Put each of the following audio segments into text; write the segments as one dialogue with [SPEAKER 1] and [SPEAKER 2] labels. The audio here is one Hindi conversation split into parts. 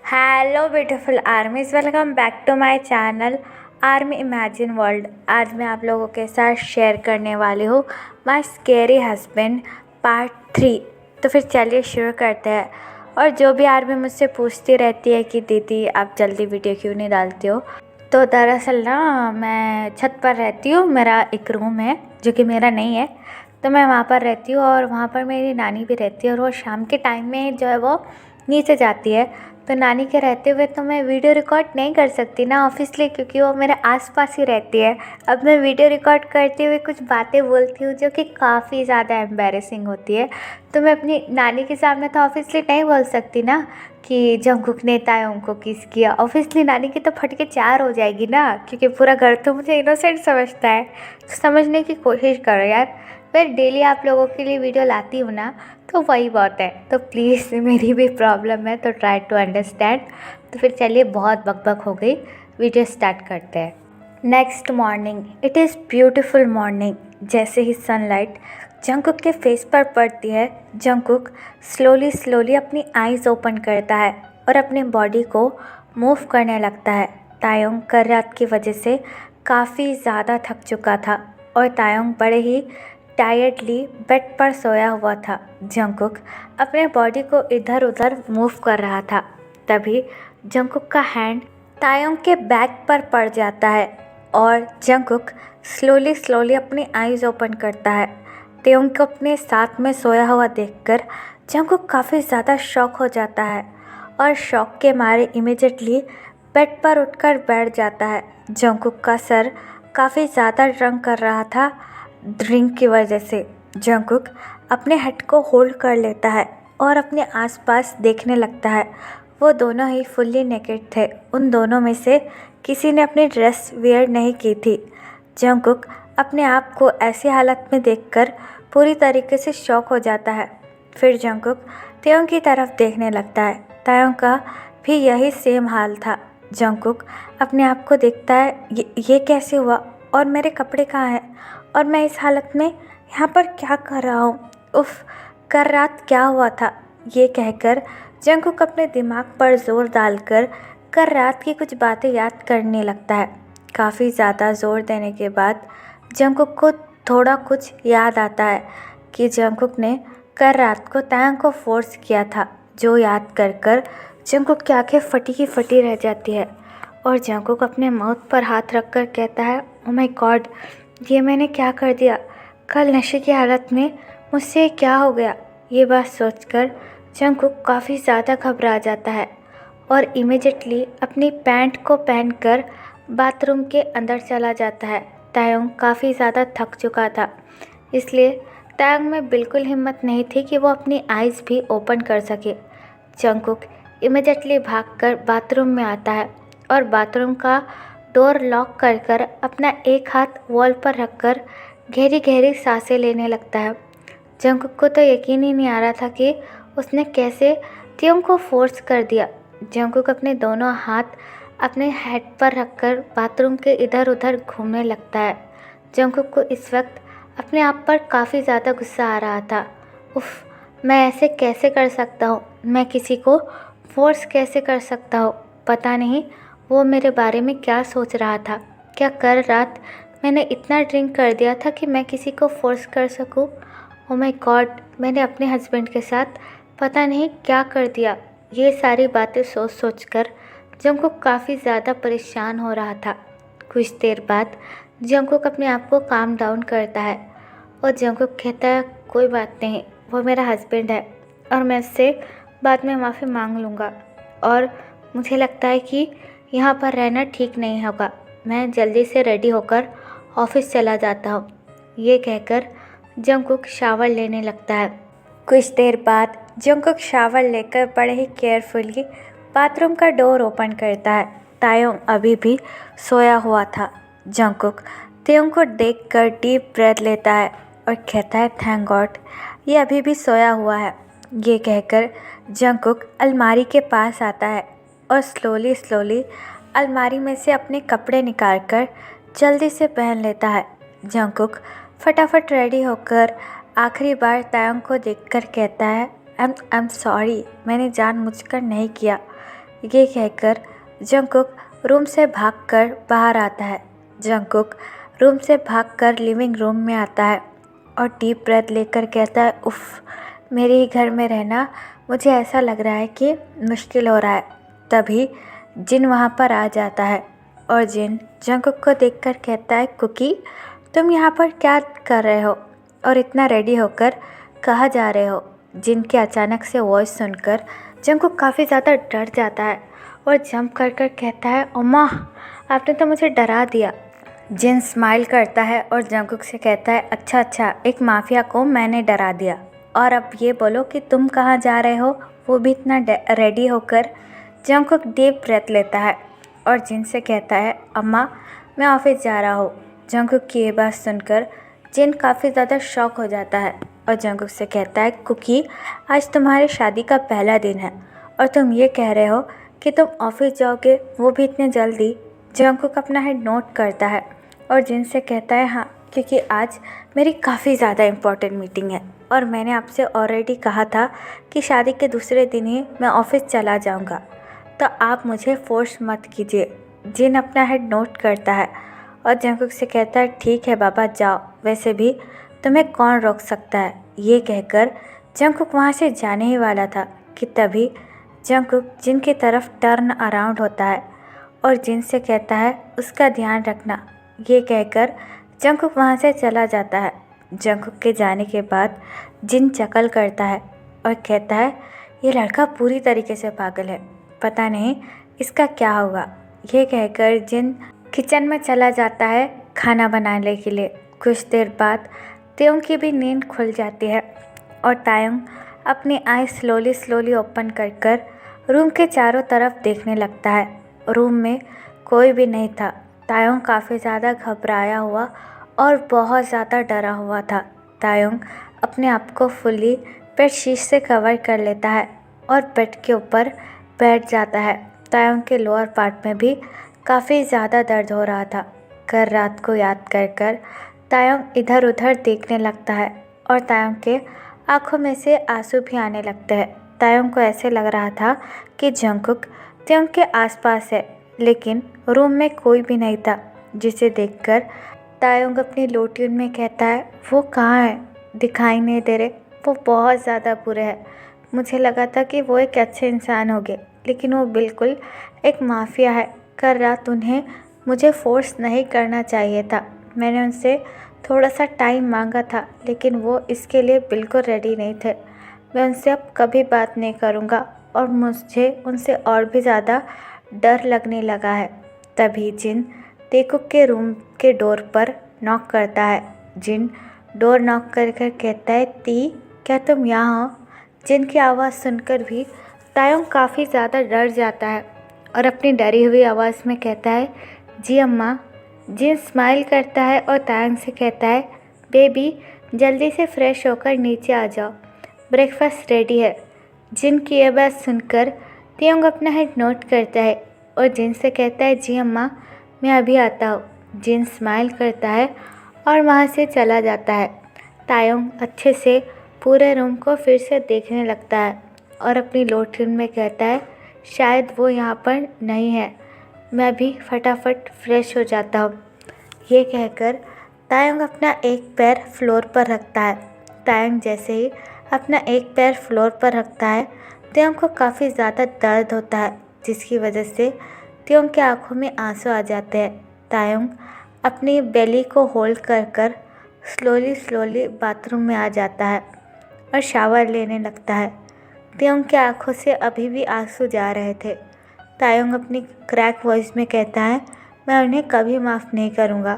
[SPEAKER 1] Hello beautiful armies, welcome back to my channel army imagine world. आज मैं आप लोगों के साथ शेयर करने वाली हूँ माय स्केरी हस्बैंड पार्ट 3। तो फिर चलिए शुरू करते हैं। और जो भी आर्मी मुझसे पूछती रहती है कि दीदी आप जल्दी वीडियो क्यों नहीं डालती हो, तो दरअसल ना मैं छत पर रहती हूँ। मेरा एक रूम है जो कि मेरा नहीं है, तो मैं वहाँ पर रहती हूँ और वहाँ पर मेरी नानी भी रहती है। और वो शाम के टाइम में जो है वो नीचे जाती है, तो नानी के रहते हुए तो मैं वीडियो रिकॉर्ड नहीं कर सकती ना ऑब्वियसली, क्योंकि वो मेरे आसपास ही रहती है। अब मैं वीडियो रिकॉर्ड करते हुए कुछ बातें बोलती हूँ जो कि काफ़ी ज़्यादा एम्बैरेसिंग होती है, तो मैं अपनी नानी के सामने तो ऑब्वियसली नहीं बोल सकती ना कि जंगकुक ने तायोंग को किस किया। ऑब्वियसली नानी की तो फटके चार हो जाएगी ना, क्योंकि पूरा घर तो मुझे इनोसेंट समझता है। तो समझने की कोशिश करो यार, मैं डेली आप लोगों के लिए वीडियो लाती हूँ ना, तो वही बात है। तो प्लीज़ मेरी भी प्रॉब्लम है, तो ट्राई टू अंडरस्टैंड। तो फिर चलिए, बहुत बकबक हो गई, वीडियो स्टार्ट करते हैं। Next morning, it is beautiful morning. जैसे ही सनलाइट जंगकुक के फेस पर पड़ती है, जंगकुक स्लोली स्लोली अपनी आईज़ ओपन करता है और अपनी बॉडी को मूव करने लगता है। तायोंग कल रात की वजह से काफ़ी ज़्यादा थक चुका था और तायोंग बड़े ही टायर्डली बेड पर सोया हुआ था। जंगकुक अपने बॉडी को इधर उधर मूव कर रहा था। तभी जंगकुक का हैंड तायोंग के बैक पर पड़ जाता है और जंगकुक स्लोली स्लोली अपनी आईज ओपन करता है। तायोंग को अपने साथ में सोया हुआ देखकर जंगकुक काफ़ी ज़्यादा शॉक हो जाता है और शॉक के मारे इमिडिएटली बेड पर उठकर बैठ जाता है। जंगकुक का सर काफ़ी ज़्यादा ड्रंक कर रहा था ड्रिंक की वजह से। जंगकुक अपने हेड को होल्ड कर लेता है और अपने आसपास देखने लगता है। वो दोनों ही फुल्ली नेकेड थे। उन दोनों में से किसी ने अपनी ड्रेस वेयर नहीं की थी। जंगकुक अपने आप को ऐसी हालत में देखकर पूरी तरीके से शॉक हो जाता है। फिर जंगकुक तायोंग की तरफ देखने लगता है। तायोंग का भी यही सेम हाल था। जंगकुक अपने आप को देखता है, ये कैसे हुआ और मेरे कपड़े कहाँ हैं और मैं इस हालत में यहाँ पर क्या कर रहा हूँ। उफ, कल रात क्या हुआ था। ये कहकर जंगकुक अपने दिमाग पर जोर डालकर कल रात की कुछ बातें याद करने लगता है। काफ़ी ज़्यादा जोर देने के बाद जंगकुक को थोड़ा कुछ याद आता है कि जंगकुक ने कल रात को तायोंग को फोर्स किया था। जो याद कर कर जंगकुक की आंखें फटी की फटी रह जाती है और जंगकुक अपने माउथ पर हाथ रखकर कहता है, ओ माय गॉड, ये मैंने क्या कर दिया। कल नशे की हालत में मुझसे क्या हो गया। ये बात सोचकर जंगकुक काफ़ी ज़्यादा घबरा जाता है और इमीडिएटली अपनी पैंट को पहनकर बाथरूम के अंदर चला जाता है। तायोंग काफ़ी ज़्यादा थक चुका था, इसलिए तायोंग में बिल्कुल हिम्मत नहीं थी कि वो अपनी आइज़ भी ओपन कर सके। जंगकुक इमीडिएटली भागकर बाथरूम में आता है और बाथरूम का डोर लॉक कर कर अपना एक हाथ वॉल पर रखकर गहरी गहरी सांसें लेने लगता है। जंगकुक को तो यकीन ही नहीं आ रहा था कि उसने कैसे तायोंग को फोर्स कर दिया। जंगकुक अपने दोनों हाथ अपने हेड पर रखकर बाथरूम के इधर उधर घूमने लगता है। जंगकुक को इस वक्त अपने आप पर काफ़ी ज़्यादा गुस्सा आ रहा था। उफ, मैं ऐसे कैसे कर सकता हूँ, मैं किसी को फोर्स कैसे कर सकता हूँ। पता नहीं वो मेरे बारे में क्या सोच रहा था। क्या कल रात मैंने इतना ड्रिंक कर दिया था कि मैं किसी को फोर्स कर सकूं? ओ माय गॉड, मैंने अपने हस्बैंड के साथ पता नहीं क्या कर दिया। ये सारी बातें सोच सोच कर जंगकुक काफ़ी ज़्यादा परेशान हो रहा था। कुछ देर बाद जंगकुक अपने आप को काम डाउन करता है और जंगकुक कहता है, कोई बात नहीं, वो मेरा हस्बैंड है और मैं उससे बाद में माफ़ी मांग लूँगा। और मुझे लगता है कि यहाँ पर रहना ठीक नहीं होगा। मैं जल्दी से रेडी होकर ऑफिस चला जाता हूँ। ये कहकर जंगकुक शावर लेने लगता है। कुछ देर बाद जंगकुक शावर लेकर बड़े ही केयरफुली बाथरूम का डोर ओपन करता है। तायोंग अभी भी सोया हुआ था। जंगकुक तायोंग को देखकर डीप ब्रेथ लेता है और कहता है, थैंक गॉड, ये अभी भी सोया हुआ है। ये कहकर जंगकुक अलमारी के पास आता है और स्लोली स्लोली अलमारी में से अपने कपड़े निकालकर जल्दी से पहन लेता है। जंगकुक फटाफट रेडी होकर आखिरी बार तायोंग को देखकर कहता है, आई एम सॉरी, मैंने जानबूझकर नहीं किया। ये कहकर जंगकुक रूम से भागकर बाहर आता है। जंगकुक रूम से भागकर लिविंग रूम में आता है और डीप ब्रेथ लेकर कहता है, उफ़, मेरे ही घर में रहना मुझे ऐसा लग रहा है कि मुश्किल हो रहा है। तभी जिन वहाँ पर आ जाता है और जिन जंगकुक को देखकर कहता है, कुकी, तुम यहाँ पर क्या कर रहे हो और इतना रेडी होकर कहाँ जा रहे हो? जिन की अचानक से वॉइस सुनकर जंगकुक काफ़ी ज़्यादा डर जाता है और जंप कर कर कहता है, अम्मा, आपने तो मुझे डरा दिया। जिन स्माइल करता है और जंगकुक से कहता है, अच्छा अच्छा, एक माफिया को मैंने डरा दिया, और अब ये बोलो कि तुम कहाँ जा रहे हो? वो भी इतना रेडी होकर जंगकुक डीप ब्रेथ लेता है और जिन से कहता है, अम्मा, मैं ऑफिस जा रहा हूँ। जंगकुक की ये बात सुनकर जिन काफ़ी ज़्यादा शॉक हो जाता है और जंगकुक से कहता है, कुकी, आज तुम्हारी शादी का पहला दिन है और तुम ये कह रहे हो कि तुम ऑफिस जाओगे, वो भी इतने जल्दी? जंगकुक अपना हेड नोट करता है और जिन से कहता है, हाँ, क्योंकि आज मेरी काफ़ी ज़्यादा इम्पोर्टेंट मीटिंग है और मैंने आपसे ऑलरेडी कहा था कि शादी के दूसरे दिन ही मैं ऑफिस चला जाऊंगा, तो आप मुझे फोर्स मत कीजिए। जिन अपना हेड नोट करता है और जंगकुक से कहता है, ठीक है बाबा, जाओ, वैसे भी तुम्हें कौन रोक सकता है। ये कहकर जंगकुक वहाँ से जाने ही वाला था कि तभी जंगकुक जिन की तरफ टर्न अराउंड होता है और जिन से कहता है, उसका ध्यान रखना। ये कहकर जंगकुक वहाँ से चला जाता है। जंगकुक के जाने के बाद जिन चकल करता है और कहता है, ये लड़का पूरी तरीके से पागल है, पता नहीं इसका क्या होगा। ये कहकर जिन किचन में चला जाता है खाना बनाने के लिए। कुछ देर बाद त्योंग की भी नींद खुल जाती है और तायुंग अपनी आई स्लोली स्लोली ओपन कर कर रूम के चारों तरफ देखने लगता है। रूम में कोई भी नहीं था। तायुंग काफ़ी ज़्यादा घबराया हुआ और बहुत ज़्यादा डरा हुआ था। तायुंग अपने आप को फुल्ली बेडशीट से कवर कर लेता है और बेड के ऊपर बैठ जाता है। तायुंग के लोअर पार्ट में भी काफ़ी ज़्यादा दर्द हो रहा था। कल रात को याद कर कर तायुंग इधर उधर देखने लगता है और तायुंग के आंखों में से आंसू भी आने लगते हैं। तायुंग को ऐसे लग रहा था कि जंगकुक त्योंग के आसपास है, लेकिन रूम में कोई भी नहीं था, जिसे देखकर तायुंग अपनी लो ट्यून में कहता है, वो कहाँ है? दिखाई नहीं दे रहे। वो बहुत ज़्यादा बुरे हैं। मुझे लगा था कि वो एक अच्छे इंसान होंगे, लेकिन वो बिल्कुल एक माफिया है। कल रात उन्हें मुझे फोर्स नहीं करना चाहिए था। मैंने उनसे थोड़ा सा टाइम मांगा था, लेकिन वो इसके लिए बिल्कुल रेडी नहीं थे। मैं उनसे अब कभी बात नहीं करूँगा और मुझे उनसे और भी ज़्यादा डर लगने लगा है। तभी जिन तेकुक के रूम के डोर पर नॉक करता है। जिन डोर नॉक कर कर कहता है, ती, क्या तुम यहाँ हो? जिन की आवाज़ सुनकर भी तायुंग काफ़ी ज़्यादा डर जाता है और अपनी डरी हुई आवाज़ में कहता है, जी अम्मा। जिन स्माइल करता है और तायुंग से कहता है, बेबी, जल्दी से फ्रेश होकर नीचे आ जाओ, ब्रेकफास्ट रेडी है। जिन की यह बात सुनकर तायुंग अपना हेड नोट करता है और जिन से कहता है, जी अम्मा, मैं अभी आता हूँ। जिन स्माइल करता है और वहाँ से चला जाता है। तायुंग अच्छे से पूरे रूम को फिर से देखने लगता है और अपनी लो ट्यून में कहता है, शायद वो यहाँ पर नहीं है, मैं भी फटाफट फ्रेश हो जाता हूँ। ये कहकर तायुंग अपना एक पैर फ्लोर पर रखता है। तायुंग जैसे ही अपना एक पैर फ्लोर पर रखता है, तायुंग को काफ़ी ज़्यादा दर्द होता है, जिसकी वजह से तायुंग की आंखों में आंसू आ जाते हैं। तायुंग अपनी बेली को होल्ड कर कर स्लोली स्लोली बाथरूम में आ जाता है और शावर लेने लगता है। तायुंग की आंखों से अभी भी आंसू जा रहे थे। तायुंग अपनी क्रैक वॉइस में कहता है, मैं उन्हें कभी माफ़ नहीं करूँगा,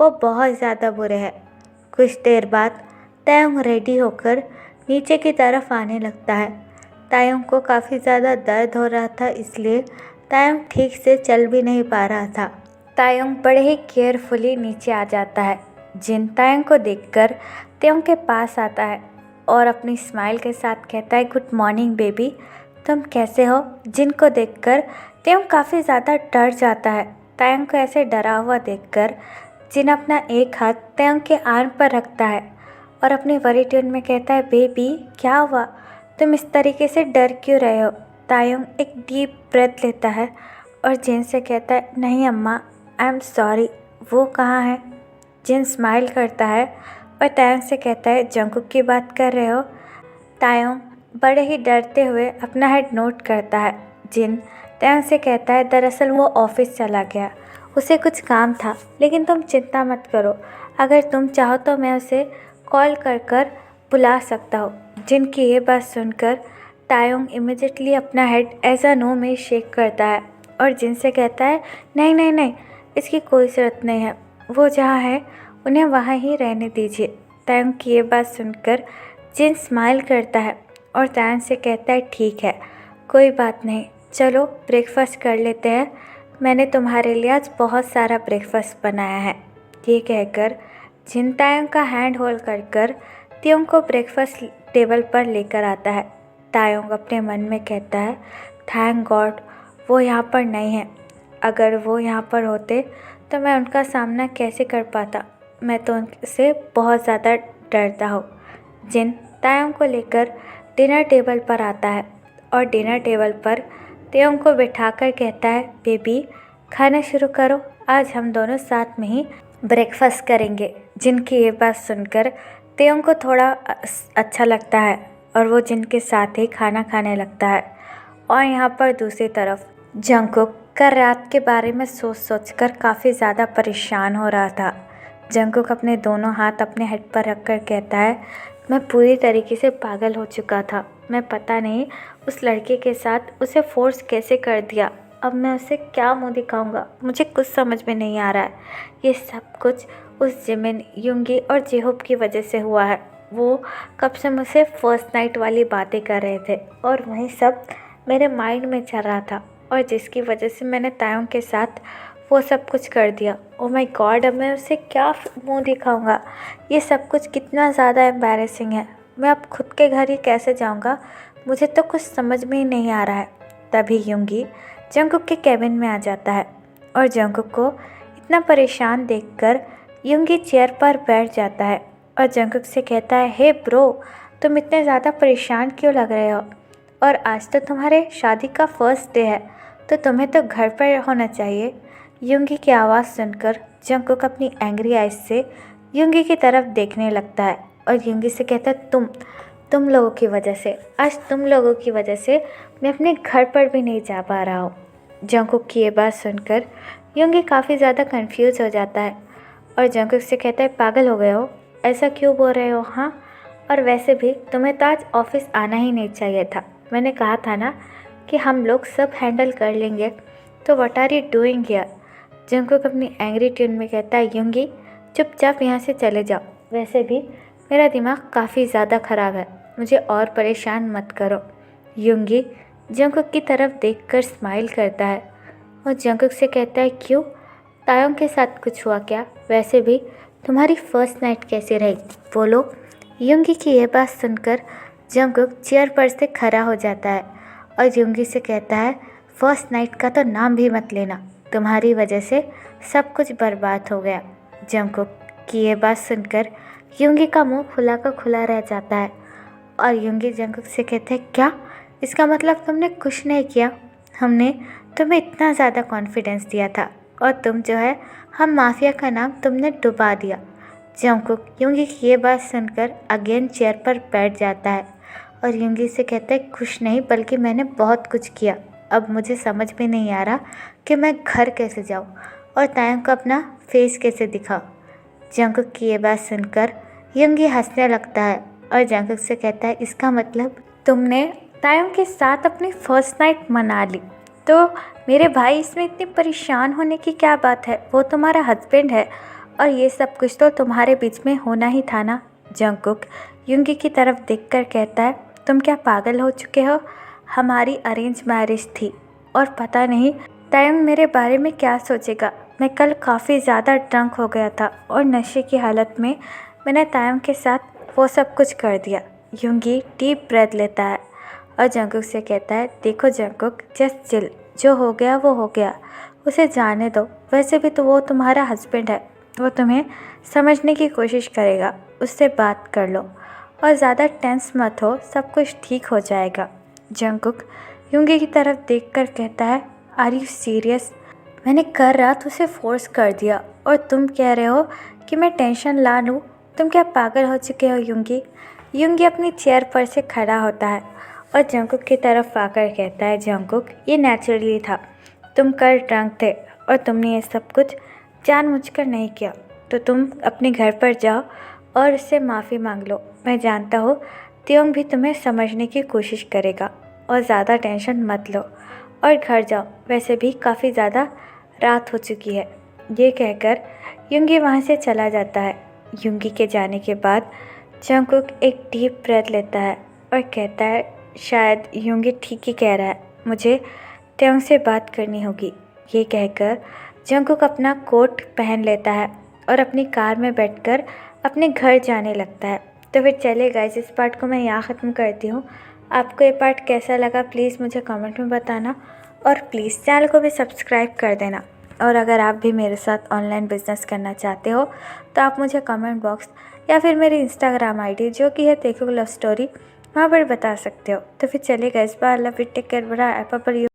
[SPEAKER 1] वो बहुत ज़्यादा बुरे हैं। कुछ देर बाद तायुंग रेडी होकर नीचे की तरफ आने लगता है। तायुंग को काफ़ी ज़्यादा दर्द हो रहा था, इसलिए तायुंग ठीक से चल भी नहीं पा रहा था। तायुंग बड़े ही केयरफुली नीचे आ जाता है। जिन तायुंग को देखकर तायुंग के पास आता है और अपनी स्माइल के साथ कहता है, गुड मॉर्निंग बेबी, तुम कैसे हो? जिन को देखकर तायुंग काफ़ी ज़्यादा डर जाता है। तायुंग को ऐसे डरा हुआ देखकर जिन अपना एक हाथ तायुंग के आर्म पर रखता है और अपनी वरी ट्यून में कहता है, बेबी, क्या हुआ? तुम इस तरीके से डर क्यों रहे हो? तायुंग एक डीप ब्रेथ लेता है और जिन से कहता है, नहीं अम्मा, आई एम सॉरी। वो कहाँ है? जिन स्माइल करता है और तायुंग से कहता है, जंगकुक की बात कर रहे हो? तायुंग बड़े ही डरते हुए अपना हेड नोट करता है। जिन तायुंग से कहता है, दरअसल वो ऑफिस चला गया, उसे कुछ काम था, लेकिन तुम चिंता मत करो, अगर तुम चाहो तो मैं उसे कॉल कर कर बुला सकता हूँ। जिन की ये बात सुनकर तायुंग इमिडिएटली अपना हेड एज अ नो में शेक करता है और जिन से कहता है, नहीं नहीं नहीं, इसकी कोई ज़रूरत नहीं है, वो जहाँ है उन्हें वहाँ ही रहने दीजिए। तायुंग की ये बात सुनकर जिन स्माइल करता है और तायुंग से कहता है, ठीक है, कोई बात नहीं, चलो ब्रेकफास्ट कर लेते हैं, मैंने तुम्हारे लिए आज बहुत सारा ब्रेकफास्ट बनाया है। ये कहकर जिन तायुंग का हैंड होल्ड कर कर त्योंग को ब्रेकफास्ट टेबल पर लेकर आता है। तायुंग अपने मन में कहता है, थैंक गॉड वो यहाँ पर नहीं है, अगर वो यहाँ पर होते तो मैं उनका सामना कैसे कर पाता, मैं तो उनसे बहुत ज़्यादा डरता हूँ। जिन तायुंग को लेकर डिनर टेबल पर आता है और डिनर टेबल पर त्योंग को बिठाकर कहता है, बेबी खाना शुरू करो, आज हम दोनों साथ में ही ब्रेकफास्ट करेंगे। जिनकी ये बात सुनकर त्योंग को थोड़ा अच्छा लगता है और वो जिनके साथ ही खाना खाने लगता है। और यहाँ पर दूसरी तरफ जंगकुक कल रात के बारे में सोच सोचकर काफ़ी ज़्यादा परेशान हो रहा था। जंगकुक अपने दोनों हाथ अपने हेड पर रखकर कहता है, मैं पूरी तरीके से पागल हो चुका था, मैं पता नहीं उस लड़के के साथ उसे फोर्स कैसे कर दिया, अब मैं उसे क्या मुंह दिखाऊंगा, मुझे कुछ समझ में नहीं आ रहा है। ये सब कुछ उस जिमिन, युंगी और जेहोब की वजह से हुआ है। वो कब से मुझसे फर्स्ट नाइट वाली बातें कर रहे थे और वही सब मेरे माइंड में चल रहा था और जिसकी वजह से मैंने तायुंग के साथ वो सब कुछ कर दिया। ओ माय गॉड, अब मैं उसे क्या मुंह दिखाऊंगा, ये सब कुछ कितना ज़्यादा एम्बैरेसिंग है, मैं अब खुद के घर ही कैसे जाऊंगा, मुझे तो कुछ समझ में ही नहीं आ रहा है। तभी युंगी जंगकुक के केबिन में आ जाता है और जंगकुक को इतना परेशान देखकर युंगी चेयर पर बैठ जाता है और जंगकुक से कहता है, हे ब्रो, तुम इतने ज़्यादा परेशान क्यों लग रहे हो, और आज तो तुम्हारे शादी का फर्स्ट डे है, तो तुम्हें तो घर पर होना चाहिए। युंगी की आवाज़ सुनकर जंगकुक अपनी एंग्री आइज से युंगी की तरफ देखने लगता है और युंगी से कहता है, तुम लोगों की वजह से, आज तुम लोगों की वजह से मैं अपने घर पर भी नहीं जा पा रहा हूँ। जंगकुक की ये बात सुनकर युंगी काफ़ी ज़्यादा कंफ्यूज हो जाता है और जंगकुक से कहता है, पागल हो गए हो, ऐसा क्यों बोल रहे हो? हाँ, और वैसे भी तुम्हें तो आज ऑफिस आना ही नहीं चाहिए था, मैंने कहा था ना कि हम लोग सब हैंडल कर लेंगे, तो what are you doing here? Jungkook अपनी एंग्री ट्यून में कहता है, युंगी चुपचाप यहाँ से चले जाओ, वैसे भी मेरा दिमाग काफ़ी ज़्यादा ख़राब है, मुझे और परेशान मत करो। युंगी जंगकुक की तरफ देखकर स्माइल करता है और जंगकुक से कहता है, क्यों, तायुंग के साथ कुछ हुआ क्या? वैसे भी तुम्हारी फर्स्ट नाइट कैसी रही, बोलो। युंगी की यह बात सुनकर जंगकुक चेयर पर से खड़ा हो जाता है और युंगी से कहता है, फर्स्ट नाइट का तो नाम भी मत लेना, तुम्हारी वजह से सब कुछ बर्बाद हो गया। जंगकुक की ये बात सुनकर युंगी का मुंह खुला का खुला रह जाता है और युंगी जंगकुक से कहते हैं, क्या, इसका मतलब तुमने कुछ नहीं किया, हमने तुम्हें इतना ज़्यादा कॉन्फिडेंस दिया था और तुम जो है, हम माफिया का नाम तुमने डुबा दिया। जंगकुक युंगी की ये बात सुनकर अगेन चेयर पर बैठ जाता है और युंगी से कहता है, कुछ नहीं, बल्कि मैंने बहुत कुछ किया, अब मुझे समझ में नहीं आ रहा कि मैं घर कैसे जाऊँ और तायुंग को अपना फेस कैसे दिखाऊँ। जंगकुक की ये बात सुनकर युंगी हंसने लगता है और जंगकुक से कहता है, इसका मतलब तुमने तायुंग के साथ अपनी फर्स्ट नाइट मना ली, तो मेरे भाई इसमें इतनी परेशान होने की क्या बात है, वो तुम्हारा हस्बैंड है और ये सब कुछ तो तुम्हारे बीच में होना ही था ना। जंगकुक युंगी की तरफ देखकर कहता है, तुम क्या पागल हो चुके हो, हमारी अरेंज मैरिज थी और पता नहीं तायुंग मेरे बारे में क्या सोचेगा। मैं कल काफ़ी ज़्यादा ड्रंक हो गया था और नशे की हालत में मैंने तायुंग के साथ वो सब कुछ कर दिया। युंगी डीप ब्रेथ लेता है और जंगकुक से कहता है, देखो जंगकुक, जस्ट चिल, जो हो गया वो हो गया, उसे जाने दो, वैसे भी तो वो तुम्हारा हस्बैंड है, वो तुम्हें समझने की कोशिश करेगा, उससे बात कर लो और ज़्यादा टेंस मत हो, सब कुछ ठीक हो जाएगा। जंगकुक युंगी की तरफ देखकर कहता है, आर यू सीरियस? मैंने कर रहा तो उसे फोर्स कर दिया और तुम कह रहे हो कि मैं टेंशन ला लूँ? तुम क्या पागल हो चुके हो युंगी? युंगी अपनी चेयर पर से खड़ा होता है और जंगकुक की तरफ आकर कहता है, जंगकुक ये नेचुरली था, तुम कल ड्रंक थे और तुमने ये सब कुछ जानबूझकर नहीं किया, तो तुम अपने घर पर जाओ और उससे माफ़ी मांग लो। मैं जानता हूँ त्योंग भी तुम्हें समझने की कोशिश करेगा और ज़्यादा टेंशन मत लो और घर जाओ, वैसे भी काफ़ी ज़्यादा रात हो चुकी है। ये कहकर युंगी वहाँ से चला जाता है। युंगी के जाने के बाद जंगकुक एक डीप ब्रेथ लेता है और कहता है, शायद युंगी ठीक ही कह रहा है, मुझे त्योंग से बात करनी होगी। ये कहकर जंगकुक अपना कोट पहन लेता है और अपनी कार में बैठकर अपने घर जाने लगता है। तो फिर चले गाइस, इस पार्ट को मैं यहाँ ख़त्म करती हूँ। आपको ये पार्ट कैसा लगा प्लीज़ मुझे कमेंट में बताना और प्लीज़ चैनल को भी सब्सक्राइब कर देना। और अगर आप भी मेरे साथ ऑनलाइन बिजनेस करना चाहते हो तो आप मुझे कमेंट बॉक्स या फिर मेरी इंस्टाग्राम आईडी जो कि है तेकुक लव स्टोरी, वहाँ पर बता सकते हो। तो फिर चलिए guys, bye, love you, take care, bye,